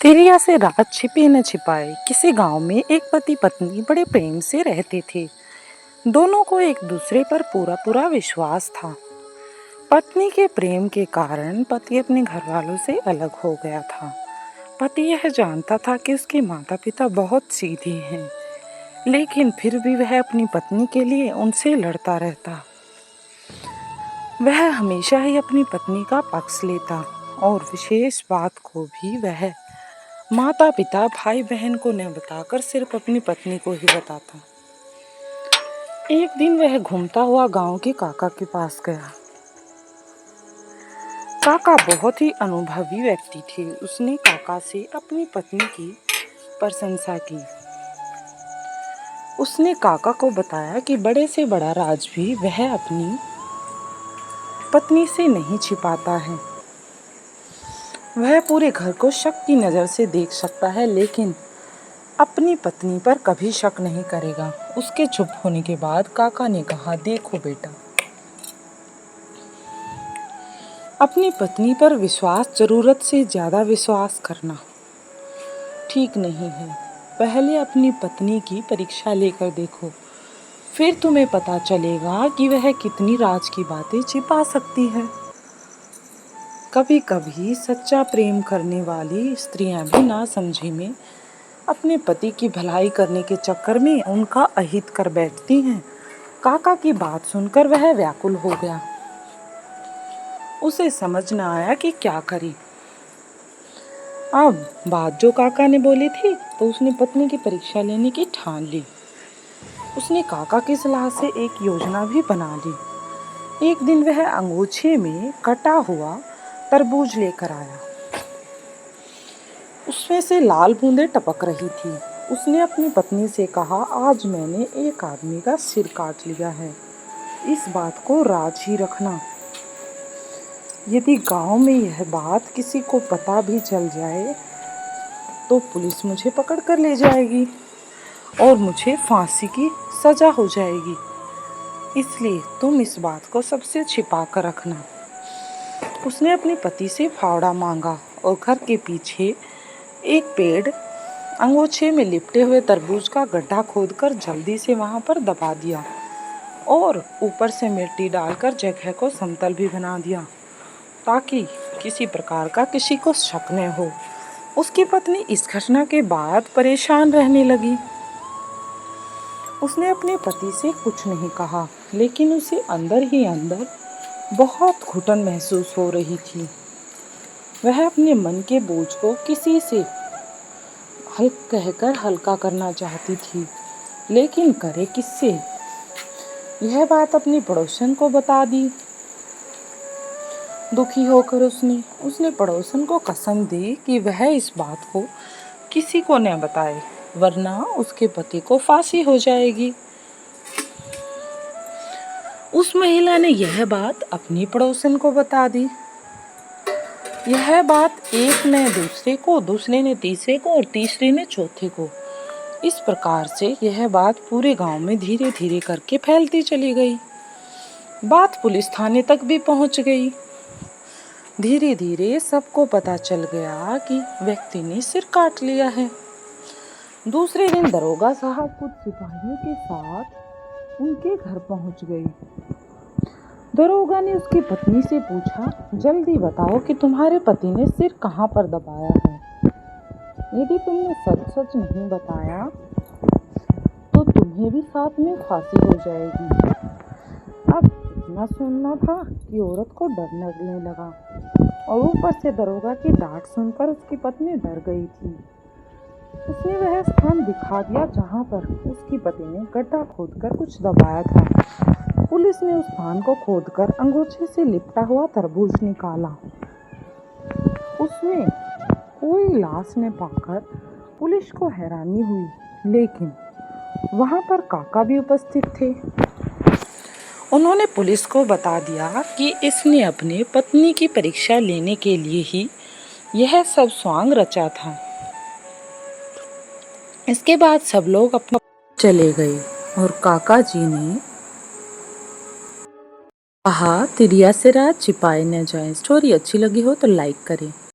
तिरिया से रात छिपे न छिपाए किसी गांव में एक पति पत्नी बड़े प्रेम से रहते थे। दोनों को एक दूसरे पर पूरा पूरा विश्वास था। पत्नी के प्रेम के कारण पति अपने घर वालों से अलग हो गया था। पति यह जानता था कि उसके माता पिता बहुत सीधे हैं, लेकिन फिर भी वह अपनी पत्नी के लिए उनसे लड़ता रहता। वह हमेशा ही अपनी पत्नी का पक्ष लेता और विशेष बात को भी वह माता पिता भाई बहन को न बताकर सिर्फ अपनी पत्नी को ही बताता। एक दिन वह घूमता हुआ गांव के काका के पास गया। काका बहुत ही अनुभवी व्यक्ति थे। उसने काका से अपनी पत्नी की प्रशंसा की। उसने काका को बताया कि बड़े से बड़ा राज भी वह अपनी पत्नी से नहीं छिपाता है। वह पूरे घर को शक की नज़र से देख सकता है, लेकिन अपनी पत्नी पर कभी शक नहीं करेगा। उसके चुप होने के बाद काका ने कहा, देखो बेटा, अपनी पत्नी पर विश्वास, ज़रूरत से ज़्यादा विश्वास करना ठीक नहीं है। पहले अपनी पत्नी की परीक्षा लेकर देखो, फिर तुम्हें पता चलेगा कि वह कितनी राज की बातें छिपा सकती है। कभी कभी सच्चा प्रेम करने वाली स्त्रियां भी नासमझी में अपने पति की भलाई करने के चक्कर में उनका अहित कर बैठती हैं। काका की बात सुनकर वह व्याकुल हो गया। उसे समझ न आया कि क्या करे। अब बात जो काका ने बोली थी, तो उसने पत्नी की परीक्षा लेने की ठान ली। उसने काका की सलाह से एक योजना भी बना ली। एक दिन वह अंगोछे में कटा हुआ तरबूज लेकर आया। उसमें से लाल बूंदें टपक रही थी। उसने अपनी पत्नी से कहा, आज मैंने एक आदमी का सिर काट लिया है। इस बात को राज ही रखना। यदि गांव में यह बात किसी को पता भी चल जाए तो पुलिस मुझे पकड़ कर ले जाएगी और मुझे फांसी की सजा हो जाएगी। इसलिए तुम इस बात को सबसे छिपा कर रखना। उसने अपने पति से फावड़ा मांगा और घर के पीछे एक पेड़ अंगोछे में लिपटे हुए तरबूज का गड्ढा खोदकर जल्दी से वहां पर दबा दिया और ऊपर से मिट्टी डालकर जगह को समतल भी बना दिया, ताकि किसी प्रकार का किसी को शक न हो। उसकी पत्नी इस घटना के बाद परेशान रहने लगी। उसने अपने पति से कुछ नहीं कहा, लेकिन उसे अंदर ही अंदर बहुत घुटन महसूस हो रही थी। वह अपने मन के बोझ को किसी से कहकर हल्का करना चाहती थी, लेकिन करे किससे। यह बात अपनी पड़ोसन को बता दी। दुखी होकर उसने पड़ोसन को कसम दी कि वह इस बात को किसी को न बताए, वरना उसके पति को फांसी हो जाएगी। उस महिला ने यह बात अपनी पड़ोसन को बता दी। यह बात एक ने दूसरे को, दूसरे ने तीसरे को और तीसरे ने चौथे को। इस प्रकार से यह बात पूरे गांव में धीरे धीरे करके फैलती चली गई। बात पुलिस थाने तक भी पहुंच गई। धीरे धीरे सबको पता चल गया कि व्यक्ति ने सिर काट लिया है। दूसरे दिन दरोगा साहब कुछ सिपाहियों के साथ उनके घर पहुंच गई। दरोगा ने उसकी पत्नी से पूछा, जल्दी बताओ कि तुम्हारे पति ने सिर कहाँ पर दबाया है। यदि तुमने सच सच नहीं बताया तो तुम्हें भी साथ में फांसी हो जाएगी। अब इतना सुनना था कि औरत को डर लगने लगा और ऊपर से दरोगा की डांट सुनकर उसकी पत्नी डर गई थी। उसने वह स्थान दिखा दिया जहाँ पर उसकी पति ने गड्ढा खोदकर कुछ दबाया था। पुलिस ने उस स्थान को खोदकर अंगोछे से लिपटा हुआ तरबूज निकाला। उसमें कोई लाश न पाकर पुलिस को हैरानी हुई, लेकिन वहां पर काका भी उपस्थित थे। उन्होंने पुलिस को बता दिया कि इसने अपने पत्नी की परीक्षा लेने के लिए ही यह सब स्वांग रचा था। इसके बाद सब लोग अपना चले गए और काका जी ने कहा, तिरिया से रात छिपाए न जाए। स्टोरी अच्छी लगी हो तो लाइक करें।